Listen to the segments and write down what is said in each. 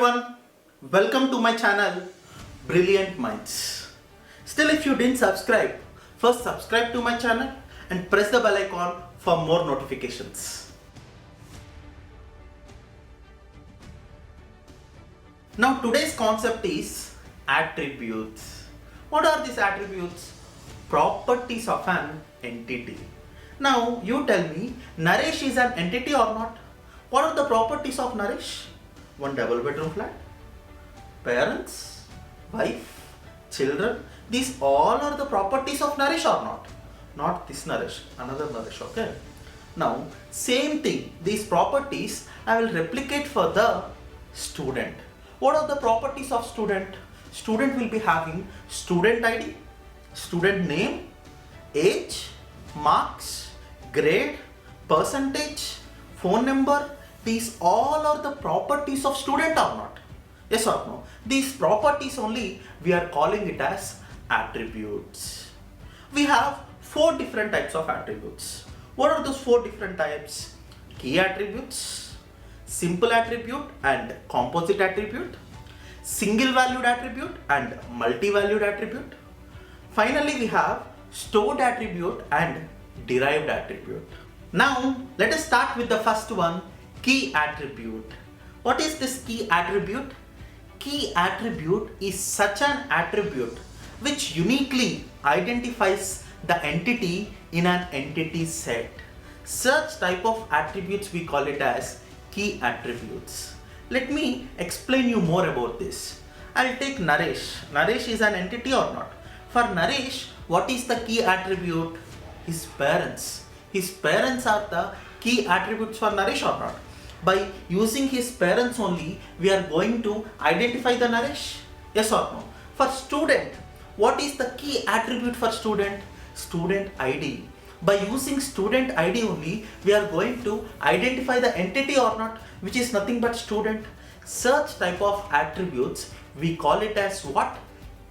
everyone, welcome to my channel Brilliant Minds. Still, if you didn't subscribe, first subscribe to my channel and press the bell icon for more notifications. Now today's concept is attributes. What are these attributes? Properties of an entity. Now you tell me, Naresh is an entity or not? What are the properties of Naresh? One double bedroom flat, parents, wife, children. These all are the properties of Naresh or not? Not this Naresh, another Naresh, okay? Now same thing, these properties I will replicate for the student. What are the properties of student? Student will be having student ID, student name, age, marks, grade, percentage, phone number. These all are the properties of student or not? Yes or no? These properties only we are calling it as attributes. We have four different types of attributes. What are those four different types? Key attributes, simple attribute and composite attribute, single valued attribute and multi-valued attribute. Finally, we have stored attribute and derived attribute. Now, let us start with the first one, key attribute. What is this key attribute? Key attribute is such an attribute which uniquely identifies the entity in an entity set. Such type of attributes we call it as key attributes. Let me explain you more about this. I'll take Naresh. Naresh is an entity or not? For Naresh, what is the key attribute? His parents. His parents are the key attributes for Naresh or not? By using his parents only, we are going to identify the Naresh? Yes or no? For student, what is the key attribute for student? Student ID. By using student ID only, we are going to identify the entity or not, which is nothing but student. Such type of attributes, we call it as what?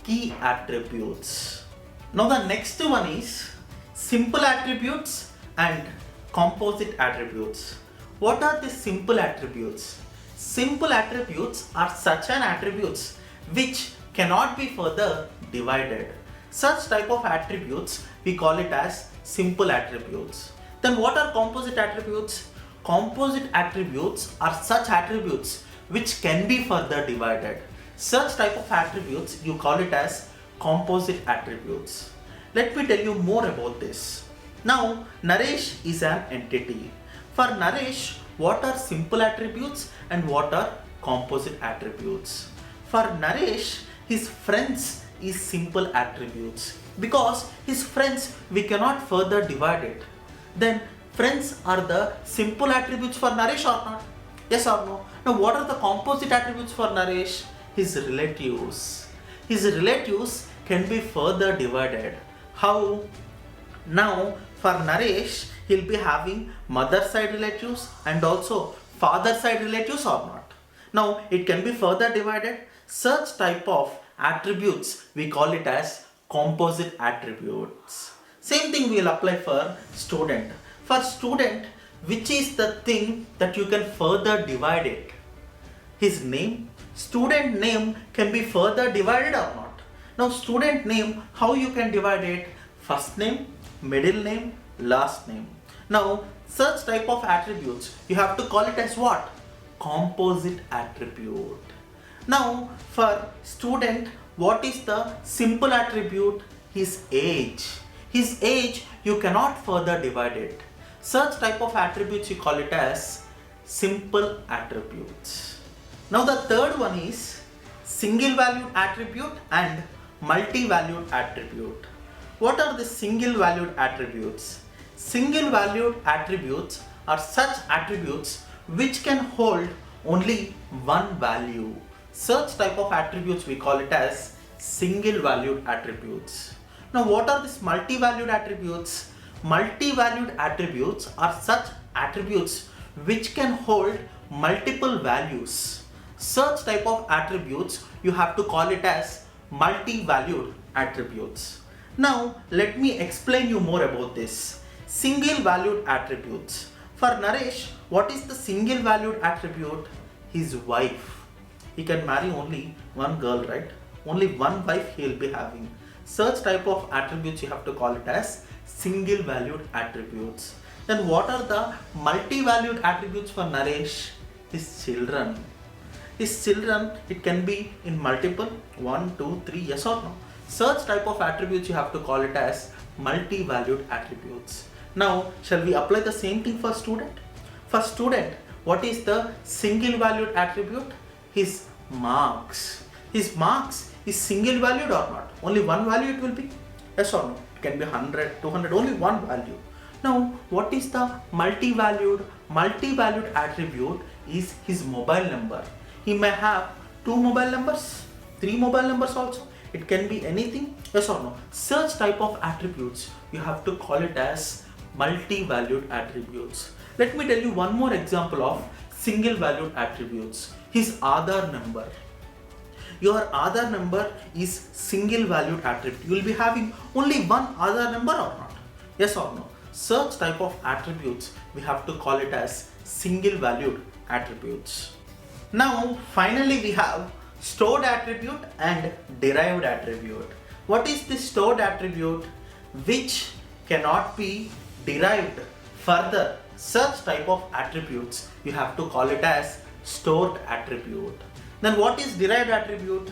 Key attributes. Now the next one is simple attributes and composite attributes. What are the simple attributes? Simple attributes are such an attributes which cannot be further divided. Such type of attributes we call it as simple attributes. Then what are composite attributes? Composite attributes are such attributes which can be further divided. Such type of attributes you call it as composite attributes. Let me tell you more about this. Now Naresh is an entity. For Naresh, what are simple attributes and what are composite attributes? For Naresh, his friends is simple attributes because his friends we cannot further divide it. Then friends are the simple attributes for Naresh or not? Yes or no? Now what are the composite attributes for Naresh? His relatives. His relatives can be further divided. How? Now for Naresh, he'll be having mother side relatives and also father side relatives or not. Now it can be further divided. Such type of attributes we call it as composite attributes. Same thing we will apply for student. For student, which is the thing that you can further divide it? His name. Student name can be further divided or not? Now student name, how you can divide it? First name, middle name, last name. Now such type of attributes you have to call it as what? Composite attribute. Now for student, what is the simple attribute? His age. His age you cannot further divide it. Such type of attributes you call it as simple attributes. Now the third one is single valued attribute and multi-valued attribute. What are the single valued attributes? Single valued attributes are such attributes which can hold only one value. Such type of attributes we call it as single valued attributes. Now what are these multi-valued attributes? Multi-valued attributes are such attributes which can hold multiple values. Such type of attributes you have to call it as multi-valued attributes. Now let me explain you more about this. Single valued attributes. For Naresh, what is the single valued attribute? His wife. he can marry only one girl, right? Only one wife he will be having. Such type of attributes you have to call it as single valued attributes. Then what are the multi-valued attributes for Naresh? His children. His children, it can be in multiple, 1, 2, 3, yes or no. Such type of attributes you have to call it as multi-valued attributes. Now, shall we apply the same thing for student? For student, what is the single valued attribute? His marks. His marks is single valued or not? Only one value it will be? Yes or no? It can be 100, 200, only one value. Now, what is the multi-valued? Multi-valued attribute is his mobile number. He may have 2 mobile numbers, 3 mobile numbers also. It can be anything, yes or no. Such type of attributes, you have to call it as multi-valued attributes. Let me tell you one more example of single valued attributes. His Aadhaar number. Your Aadhaar number is single valued attribute. You will be having only one Aadhaar number or not? Yes or no? Such type of attributes, we have to call it as single valued attributes. Now, finally we have stored attribute and derived attribute. What is this stored attribute? Which cannot be derived further. Such type of attributes, you have to call it as stored attribute. Then what is derived attribute?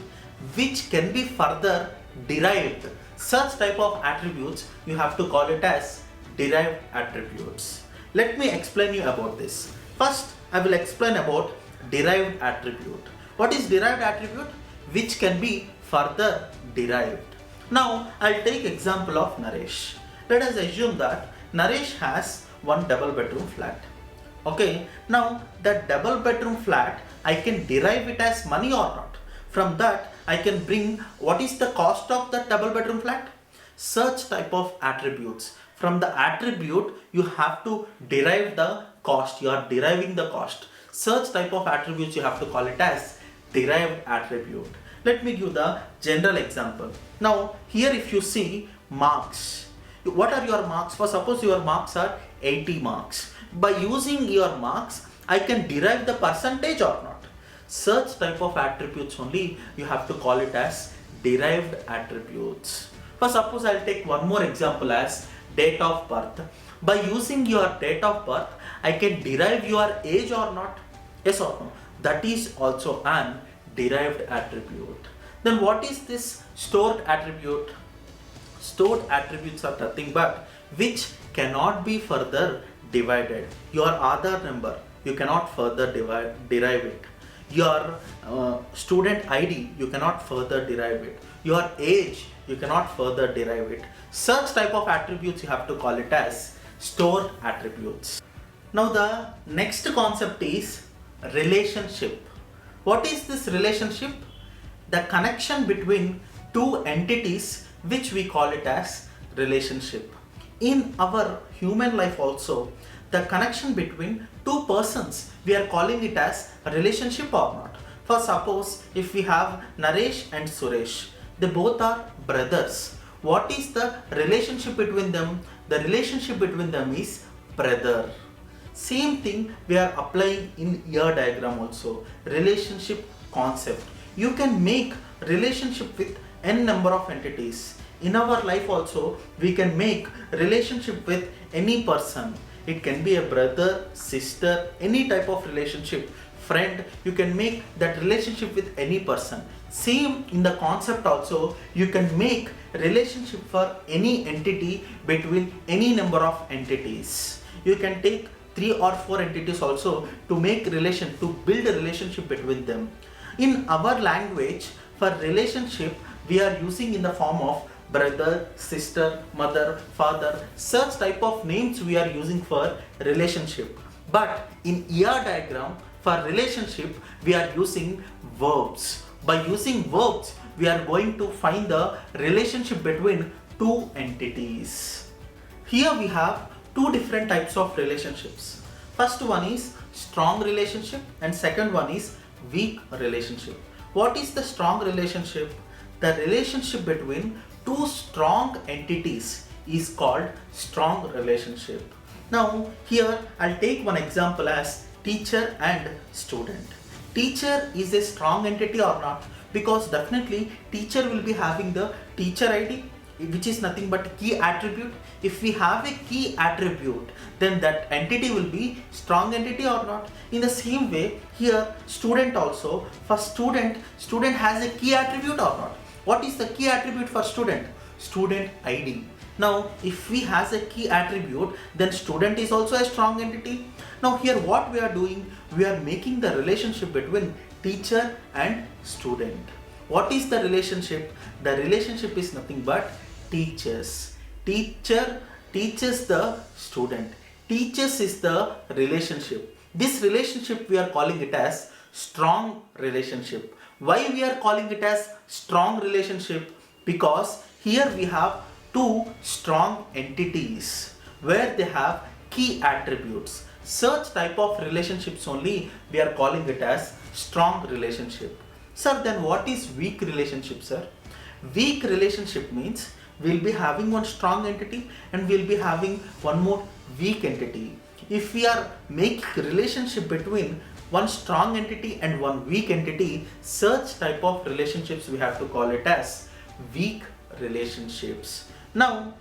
Which can be further derived. Such type of attributes, you have to call it as derived attributes. Let me explain you about this. First, I will explain about derived attribute. What is derived attribute? Which can be further derived. Now, I'll take example of Naresh. Let us assume that Naresh has one double bedroom flat. Okay, now that double bedroom flat, I can derive it as money or not. From that, I can bring what is the cost of that double bedroom flat. Such type of attributes. From the attribute, you have to derive the cost. You are deriving the cost. Such type of attributes, you have to call it as derived attribute. Let me give the general example. Now, here if you see marks. What are your marks? For suppose your marks are 80 marks. By using your marks, I can derive the percentage or not. Such type of attributes only you have to call it as derived attributes. For suppose I'll take one more example as date of birth. By using your date of birth, I can derive your age or not. Yes or no? That is also an derived attribute. Then what is this stored attribute? Stored attributes are nothing but which cannot be further divided. Your Aadhaar number, you cannot further derive it. Your student ID, you cannot further derive it. Your age, you cannot further derive it. Such type of attributes, you have to call it as stored attributes. Now the next concept is relationship. What is this relationship? The connection between two entities, which we call it as relationship. In our human life also, the connection between two persons, we are calling it as a relationship or not. For suppose if we have Naresh and Suresh, they both are brothers. What is the relationship between them? The relationship between them is brother. Same thing we are applying in ear diagram also. Relationship concept. You can make relationship with n number of entities. In our life also, we can make relationship with any person. It can be a brother, sister, any type of relationship. Friend, you can make that relationship with any person. Same in the concept also, you can make relationship for any entity between any number of entities. You can take 3 or 4 entities also to make relation, to build a relationship between them. In our language, for relationship, we are using in the form of brother, sister, mother, father, such type of names we are using for relationship. But in ER diagram, for relationship, we are using verbs. By using verbs, we are going to find the relationship between two entities. Here we have two different types of relationships. First one is strong relationship and second one is weak relationship. What is the strong relationship? The relationship between two strong entities is called strong relationship. Now here I'll take one example as teacher and student. teacher is a strong entity or not? Because definitely teacher will be having the teacher ID, which is nothing but key attribute. If we have a key attribute, then that entity will be strong entity or not? In the same way, here student also, for student has a key attribute or not? What is the key attribute for student? Student ID. Now if we has a key attribute, then student is also a strong entity. Now here what we are doing, we are making the relationship between teacher and student. What is the relationship? The relationship is nothing but teachers. Teacher teaches the student. Teachers is the relationship. This relationship we are calling it as strong relationship. Why we are calling it as strong relationship? Because here we have two strong entities where they have key attributes. Such type of relationships only we are calling it as strong relationship. Sir, then what is weak relationship, sir? Weak relationship means we'll be having one strong entity and we'll be having one more weak entity. If we are making relationship between one strong entity and one weak entity, such type of relationships we have to call it as weak relationships. Now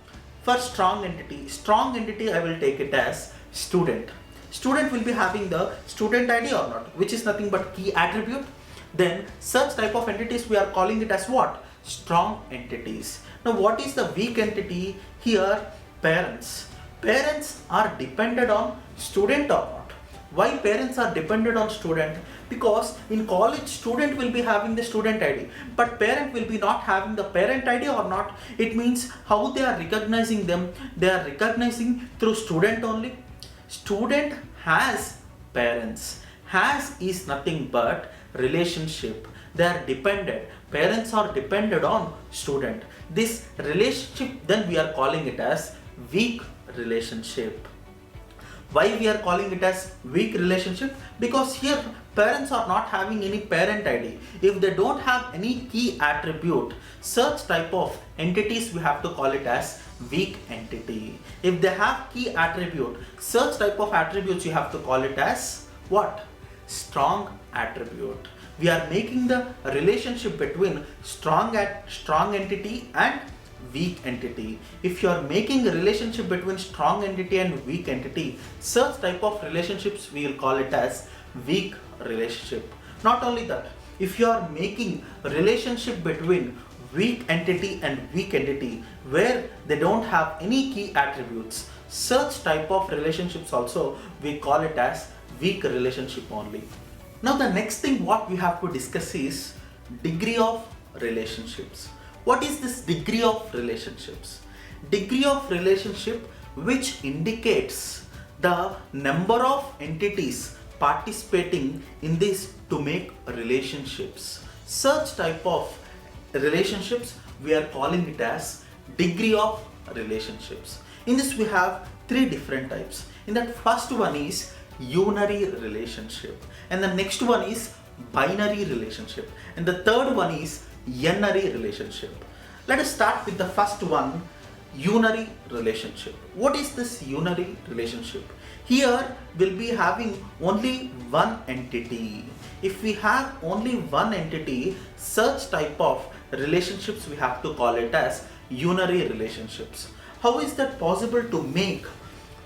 for strong entity I will take it as student. Student will be having the student ID or not, which is nothing but key attribute. Then such type of entities we are calling it as what? Strong entities. Now what is the weak entity? Here parents. Parents are dependent on student or not? Why parents are dependent on student? Because in college student will be having the student ID, but parent will be not having the parent ID or not. It means how they are recognizing them? They are recognizing through student only. Student has parents. Has is nothing but relationship. They are dependent. Parents are dependent on student. This relationship then we are calling it as weak relationship. Why we are calling it as weak relationship? Because here parents are not having any parent ID. If they don't have any key attribute, such type of entities we have to call it as weak entity. If they have key attribute, such type of attributes you have to call it as what? Strong attribute. We are making the relationship between strong entity and weak entity. If you are making a relationship between strong entity and weak entity, such type of relationships we will call it as weak relationship. Not only that, if you are making a relationship between weak entity and weak entity where they don't have any key attributes, such type of relationships also we call it as weak relationship only. Now the next thing what we have to discuss is degree of relationships. What is this degree of relationships? Degree of relationship which indicates the number of entities participating in this to make relationships. Such type of relationships we are calling it as degree of relationships. In this we have three different types. In that first one is unary relationship, and the next one is binary relationship, and the third one is n-ary relationship. Let us start with the first one, unary relationship. What is this unary relationship? Here we'll be having only one entity. If we have only one entity, such type of relationships we have to call it as unary relationships. How is that possible to make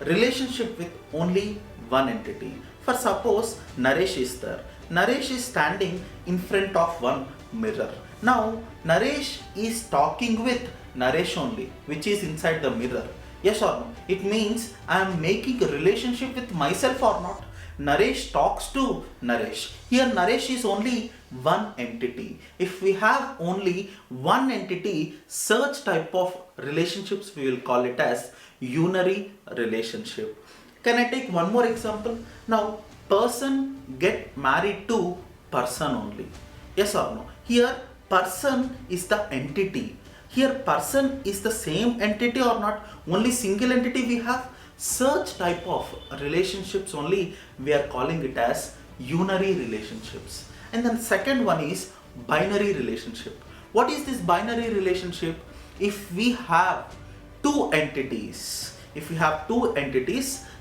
relationship with only one entity? For suppose Naresh is there. Naresh is standing in front of one mirror. Now Naresh is talking with Naresh only, which is inside the mirror. Yes or no? It means I am making a relationship with myself or not? Naresh talks to Naresh. Here Naresh is only one entity. If we have only one entity, such type of relationships we will call it as unary relationship. Can I take one more example? Now person get married to person only. Yes or no? Here person is the entity. Here person is the same entity or not? Only single entity we have. Such type of relationships only we are calling it as unary relationships. And then second one is binary relationship. What is this binary relationship? If we have two entities,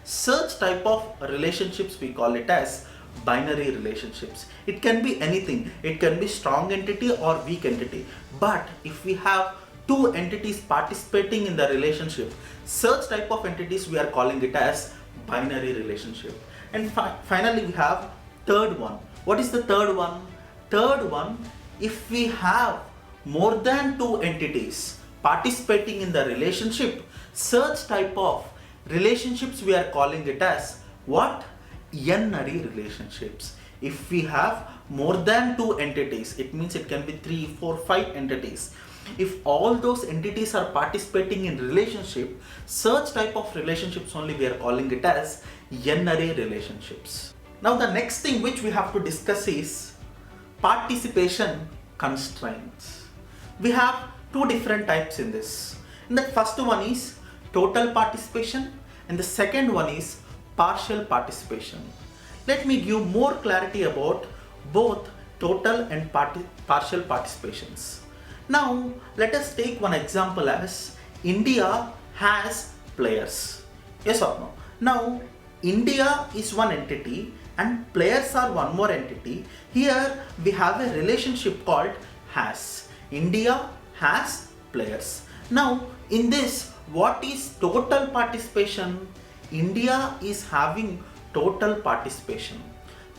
such type of relationships we call it as binary relationships. It can be anything. It can be strong entity or weak entity. But if we have two entities participating in the relationship, such type of entities we are calling it as binary relationship. And finally we have third one. What is the third one? Third one, if we have more than two entities participating in the relationship, such type of relationships we are calling it as what? N-ary relationships. If we have more than two entities, it means it can be 3, 4, 5 entities. If all those entities are participating in relationship, such type of relationships only we are calling it as N-ary relationships. Now the next thing which we have to discuss is participation constraints. We have two different types in this. And the first one is total participation and the second one is partial participation. Let me give more clarity about both total and partial participations. Now let us take one example as India has players. Yes or no? Now India is one entity and players are one more entity. Here we have a relationship called has. India has players. Now in this, what is total participation? India is having total participation.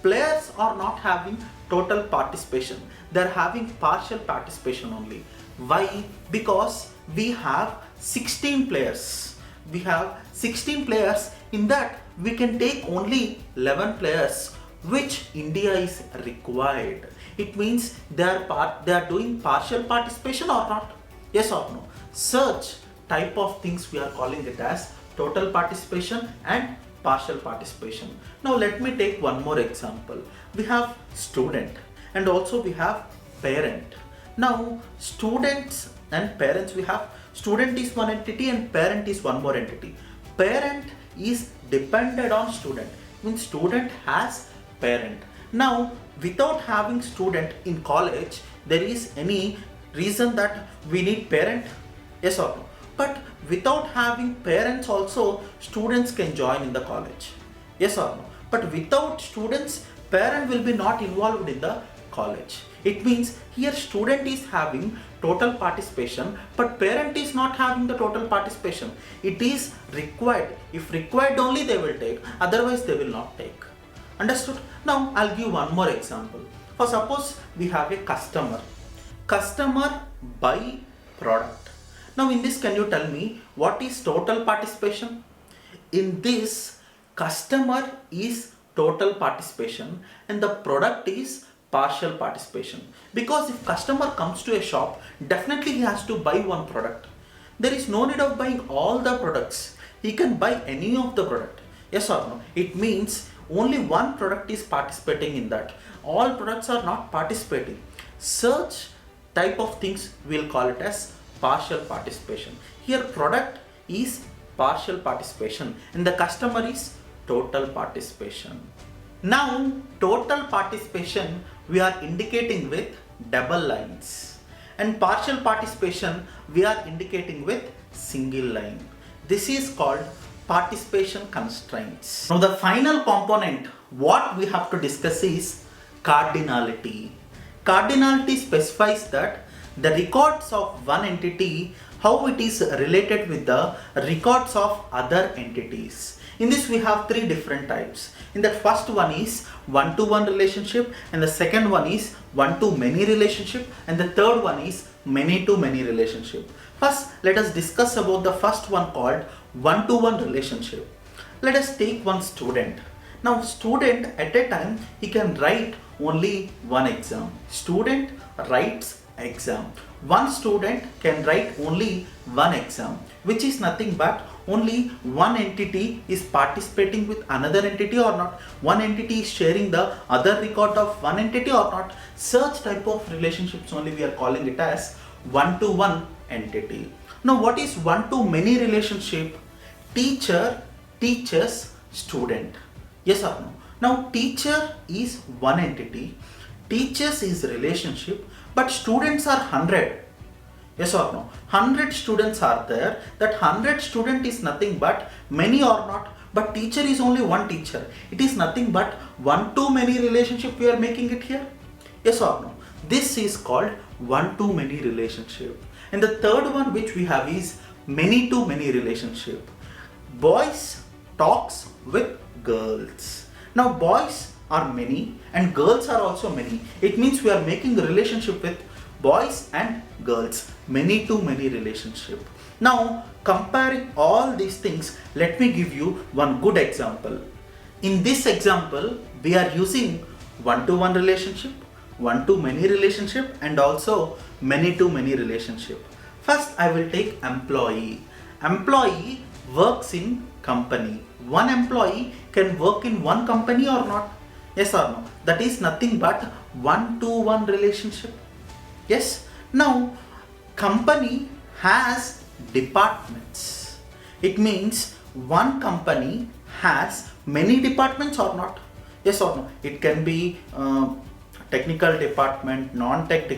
Players are not having total participation. They are having partial participation only. Why? Because we have 16 players. We have 16 players. In that we can take only 11 players which India is required. It means they are doing partial participation or not? Yes or no? Such type of things we are calling it as total participation and partial participation. Now let me take one more example. We have student and also we have parent. Now students and parents, we have student is one entity and parent is one more entity. Parent is dependent on student, means student has parent. Now without having student in college, there is any reason that we need parent? Yes or no? But without having parents also, students can join in the college. Yes or no? But without students, parent will be not involved in the college. It means here student is having total participation, but parent is not having the total participation. It is required. If required only they will take, otherwise they will not take. Understood? Now I'll give one more example. For suppose we have a customer. Customer buy product. Now in this, can you tell me what is total participation? In this, customer is total participation and the product is partial participation. Because if customer comes to a shop, definitely he has to buy one product. There is no need of buying all the products. He can buy any of the product. Yes or no? It means only one product is participating in that. All products are not participating. Such type of things we'll call it as partial participation. Here product is partial participation and the customer is total participation. Now total participation we are indicating with double lines and partial participation we are indicating with single line. This is called participation constraints. Now the final component what we have to discuss is cardinality. Cardinality specifies that the records of one entity, how it is related with the records of other entities. In this we have three different types. In that first one is one-to-one relationship and the second one is one-to-many relationship and the third one is many-to-many relationship. First let us discuss about the first one called one-to-one relationship. Let us take one student. Now student at a time he can write only one exam. Student writes exam. One student can write only one exam, which is nothing but only one entity is participating with another entity or not. One entity is sharing the other record of one entity or not. Such type of relationships only we are calling it as one-to-one entity. Now what is one-to-many relationship? Teacher teaches student. Yes or no? Now teacher is one entity, teachers is relationship, but students are 100. Yes or no? 100 students are there. That 100 student is nothing but many or not. but teacher is only one teacher. It is nothing but one-to-many relationship we are making it here. Yes or no? This is called one-to-many relationship. And the third one which we have is many-to-many relationship. Boys talks with girls. Now boys are many and girls are also many. It means we are making a relationship with boys and girls. Many-to-many relationship. Now comparing all these things, let me give you one good example. In this example, we are using one-to-one relationship, one-to-many relationship, and also many-to-many relationship. First, I will take employee. Employee works in company. One employee can work in one company or not? Yes or no? That is nothing but one-to-one relationship. Yes. Now, company has departments. It means one company has many departments or not? Yes or no? It can be technical department, non-tech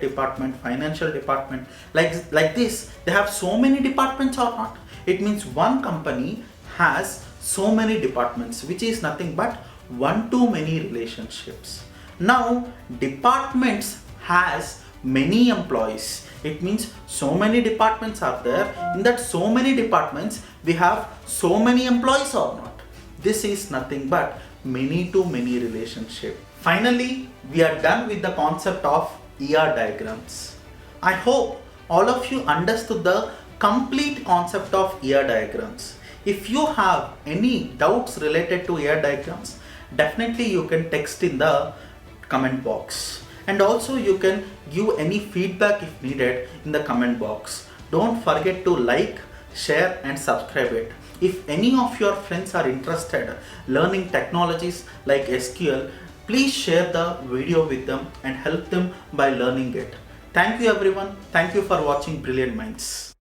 department, financial department, like this. They have so many departments or not? It means one company has so many departments, which is nothing but one-to-many relationships. Now departments has many employees. It means so many departments are there. In that so many departments, we have so many employees or not? This is nothing but many-to-many relationship. Finally, we are done with the concept of ER diagrams. I hope all of you understood the complete concept of ER diagrams. If you have any doubts related to ER diagrams, definitely you can text in the comment box. And also you can give any feedback if needed in the comment box. Don't forget to like, share and subscribe it. If any of your friends are interested learning technologies like SQL, please share the video with them and help them by learning it. Thank you everyone. Thank you for watching Brilliant Minds.